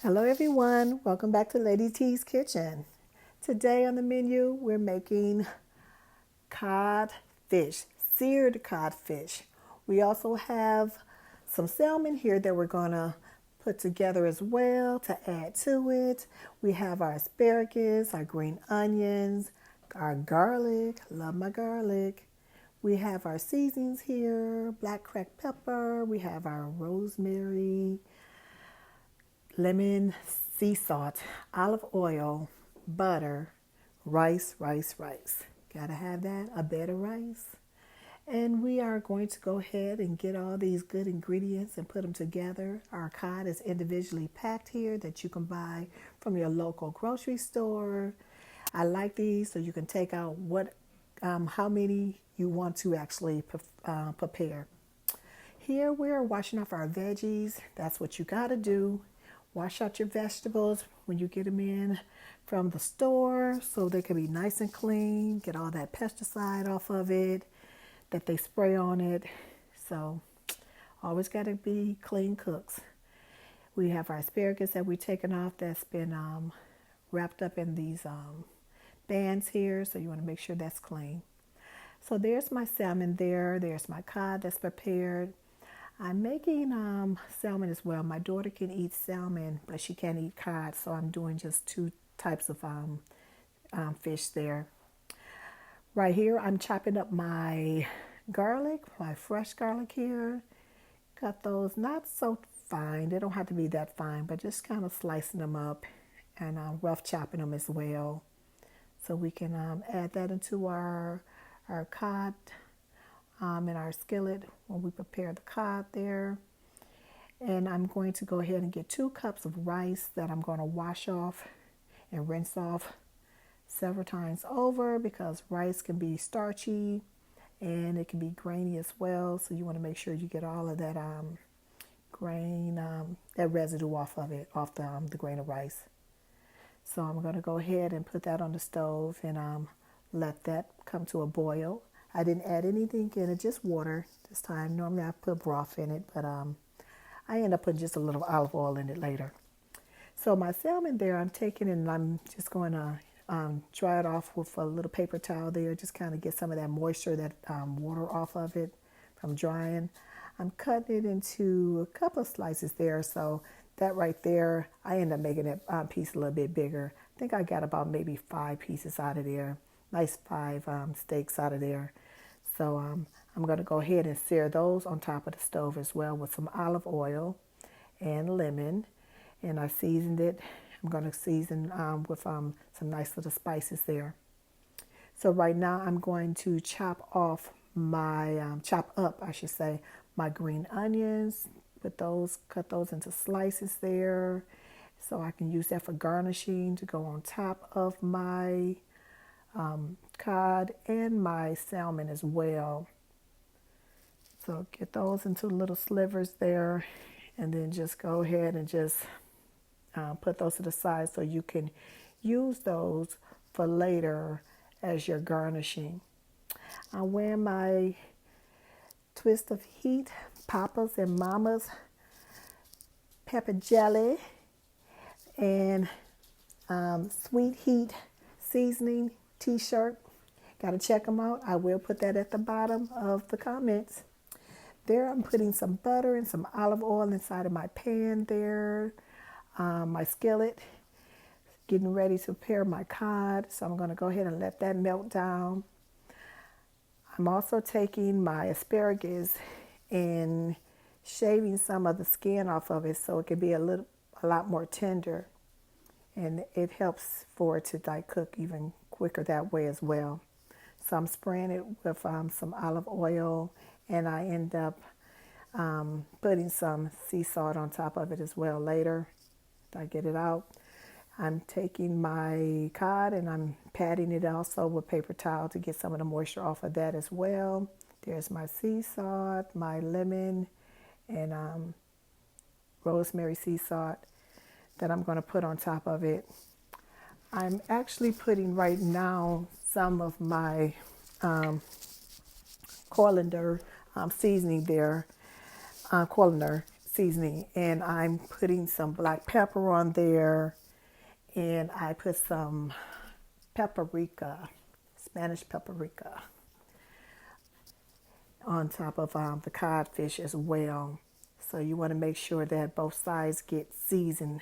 Hello everyone, welcome back to Lady T's Kitchen. Today on the menu we're making codfish, seared codfish. We also have some salmon here that we're going to put together as well to add to it. We have our asparagus, our green onions, our garlic, love my garlic. We have our seasonings here, black cracked pepper, we have our rosemary, lemon, sea salt, olive oil, butter, rice. Gotta have that, a bed of rice. And we are going to go ahead and get all these good ingredients and put them together. Our cod is individually packed here that you can buy from your local grocery store. I like these so you can take out how many you want to actually prepare. Here we're washing off our veggies. That's what you gotta do. Wash out your vegetables when you get them in from the store so they can be nice and clean. Get all that pesticide off of it that they spray on it. So always got to be clean cooks. We have our asparagus that we've taken off that's been wrapped up in these bands here. So you want to make sure that's clean. So there's my salmon there. There's my cod that's prepared. I'm making salmon as well. My daughter can eat salmon, but she can't eat cod, so I'm doing just two types of fish there. Right here, I'm chopping up my garlic, my fresh garlic here. Cut those not so fine. They don't have to be that fine, but just kind of slicing them up and rough chopping them as well. So we can add that into our cod in our skillet when we prepare the cod there. And I'm going to go ahead and get 2 cups of rice that I'm going to wash off and rinse off several times over because rice can be starchy and it can be grainy as well. So you want to make sure you get all of that grain, that residue off of it, off the grain of rice. So I'm going to go ahead and put that on the stove and let that come to a boil. I didn't add anything in it, just water this time. Normally I put broth in it, but I end up putting just a little olive oil in it later. So my salmon there, I'm taking and I'm just going to dry it off with a little paper towel there, just kind of get some of that moisture, that water off of it from drying. I'm cutting it into a couple of slices there, so that right there, I end up making that piece a little bit bigger. I think I got about maybe 5 pieces out of there. Nice 5 steaks out of there. So I'm going to go ahead and sear those on top of the stove as well with some olive oil and lemon. And I seasoned it. I'm going to season with some nice little spices there. So right now I'm going to chop up, I should say, my green onions. Cut those into slices there. So I can use that for garnishing to go on top of my cod and my salmon as well. So get those into little slivers there and then just go ahead and just put those to the side so you can use those for later as you're garnishing. I'm wearing my Twist of Heat Papa's and Mama's pepper jelly and Sweet Heat seasoning t-shirt. Got to check them out. I will put that at the bottom of the comments. There I'm putting some butter and some olive oil inside of my pan there. My skillet, getting ready to prepare my cod. So I'm going to go ahead and let that melt down. I'm also taking my asparagus and shaving some of the skin off of it so it can be a lot more tender. And it helps for it to cook even quicker that way as well. So I'm spraying it with some olive oil, and I end up putting some sea salt on top of it as well later. I get it out. I'm taking my cod and I'm patting it also with paper towel to get some of the moisture off of that as well. There's my sea salt, my lemon, and rosemary sea salt that I'm going to put on top of it. I'm actually putting right now some of my coriander seasoning there, coriander seasoning, and I'm putting some black pepper on there, and I put some paprika, Spanish paprika, on top of the codfish as well. So you want to make sure that both sides get seasoned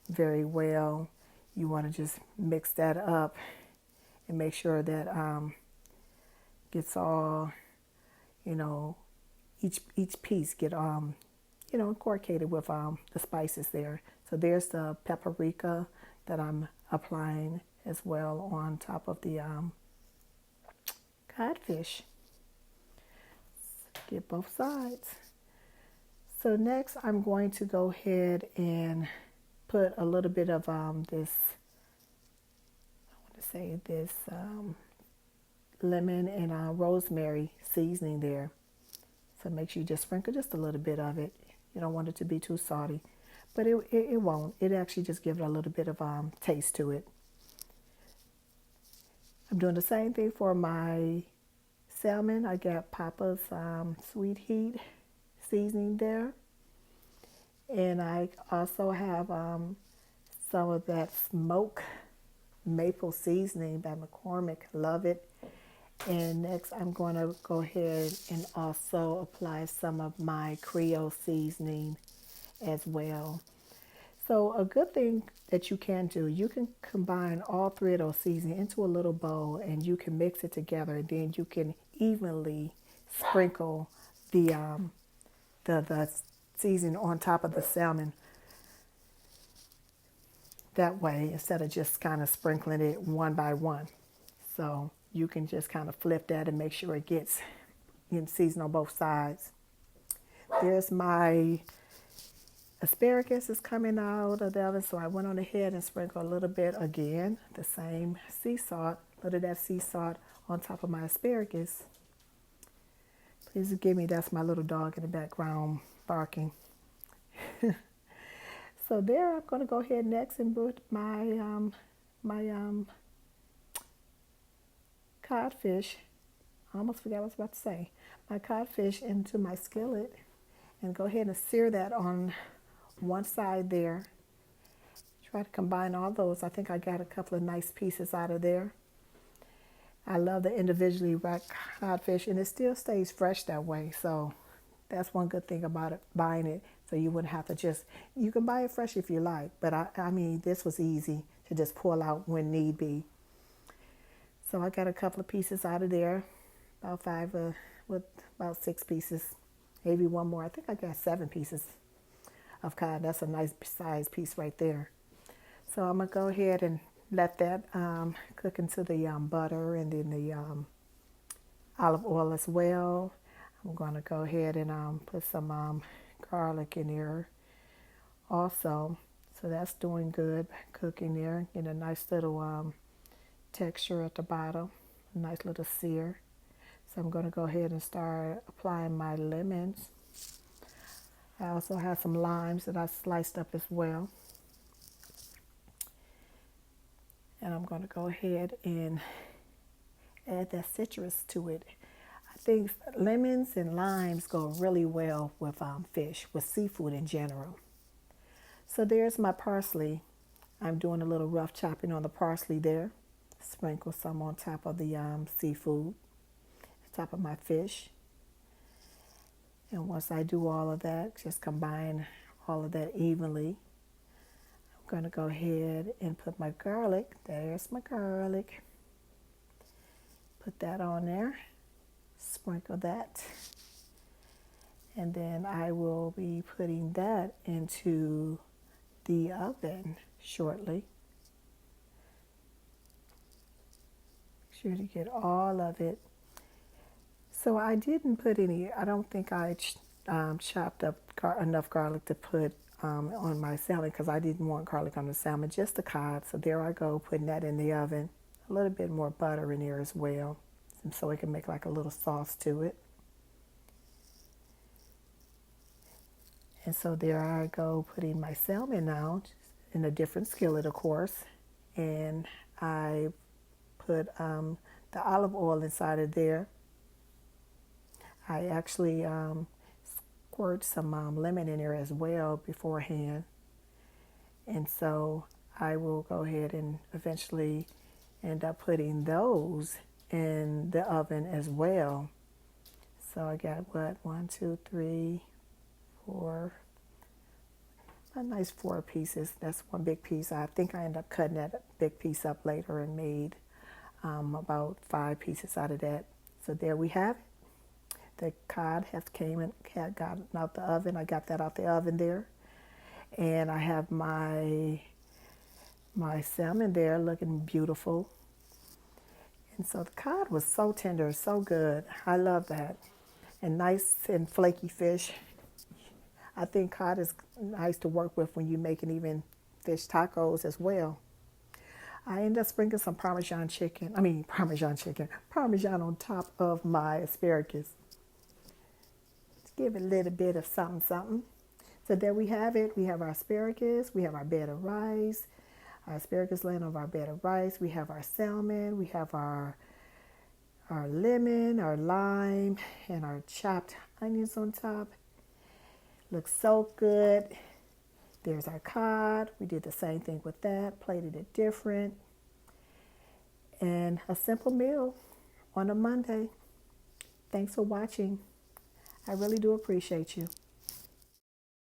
very well. You want to just mix that up and make sure that gets all, you know, each piece get incorporated with the spices there. So there's the paprika that I'm applying as well on top of the codfish. Get both sides. So next I'm going to go ahead and put a little bit of this lemon and rosemary seasoning there. So make sure you just sprinkle just a little bit of it. You don't want it to be too salty, but it won't. It actually just gives it a little bit of taste to it. I'm doing the same thing for my salmon. I got Papa's Sweet Heat seasoning there. And I also have some of that smoked maple seasoning by McCormick. Love it. And next I'm going to go ahead and also apply some of my Creole seasoning as well. So a good thing that you can do, you can combine all three of those seasonings into a little bowl, and you can mix it together, and then you can evenly sprinkle the seasoning on top of the salmon. That way, instead of just kind of sprinkling it one by one. So you can just kind of flip that and make sure it gets seasoned on both sides. There's my asparagus is coming out of the oven, so I went on ahead and sprinkled a little bit again, the same sea salt, a little of that sea salt on top of my asparagus. Please forgive me, that's my little dog in the background barking. So there, I'm going to go ahead next and put my codfish. I almost forgot what I was about to say. My codfish into my skillet, and go ahead and sear that on one side there. Try to combine all those. I think I got a couple of nice pieces out of there. I love the individually wrapped codfish, and it still stays fresh that way. So that's one good thing about it, buying it. So you wouldn't have to you can buy it fresh if you like. But I mean, this was easy to just pull out when need be. So I got a couple of pieces out of there, about with about 6 pieces, maybe one more. I think I got 7 pieces of cod. That's a nice size piece right there. So I'm gonna go ahead and let that cook into the butter and then the olive oil as well. I'm gonna go ahead and put some garlic in there also. So that's doing good, cooking there. Get a nice little texture at the bottom, a nice little sear. So I'm going to go ahead and start applying my lemons. I also have some limes that I sliced up as well. And I'm going to go ahead and add that citrus to it. I think lemons and limes go really well with fish, with seafood in general. So there's my parsley. I'm doing a little rough chopping on the parsley there. Sprinkle some on top of the seafood, on top of my fish. And once I do all of that, just combine all of that evenly. I'm going to go ahead and put my garlic. There's my garlic. Put that on there. Sprinkle that. And then I will be putting that into the oven shortly. Sure to get all of it. So I didn't put I don't think I chopped up enough garlic to put on my salmon, because I didn't want garlic on the salmon, just the cod. So there I go, putting that in the oven. A little bit more butter in there as well, so it can make like a little sauce to it. And so there I go, putting my salmon out in a different skillet, of course. And I put the olive oil inside of there. I actually squirt some lemon in there as well beforehand. And so I will go ahead and eventually end up putting those in the oven as well. So I got what, 1, 2, 3, 4, a nice 4 pieces. That's one big piece. I think I end up cutting that big piece up later and made about 5 pieces out of that. So there we have it. The cod had gotten out the oven. I got that out the oven there. And I have my salmon there looking beautiful. And so the cod was so tender, so good. I love that. And nice and flaky fish. I think cod is nice to work with when you're making even fish tacos as well. I end up sprinkling some Parmesan on top of my asparagus. Let's give it a little bit of something, something. So there we have it. We have our asparagus. We have our bed of rice. Our asparagus laying over our bed of rice. We have our salmon. We have our lemon, our lime, and our chopped onions on top. Looks so good. There's our cod. We did the same thing with that. Plated it different. And a simple meal on a Monday. Thanks for watching. I really do appreciate you.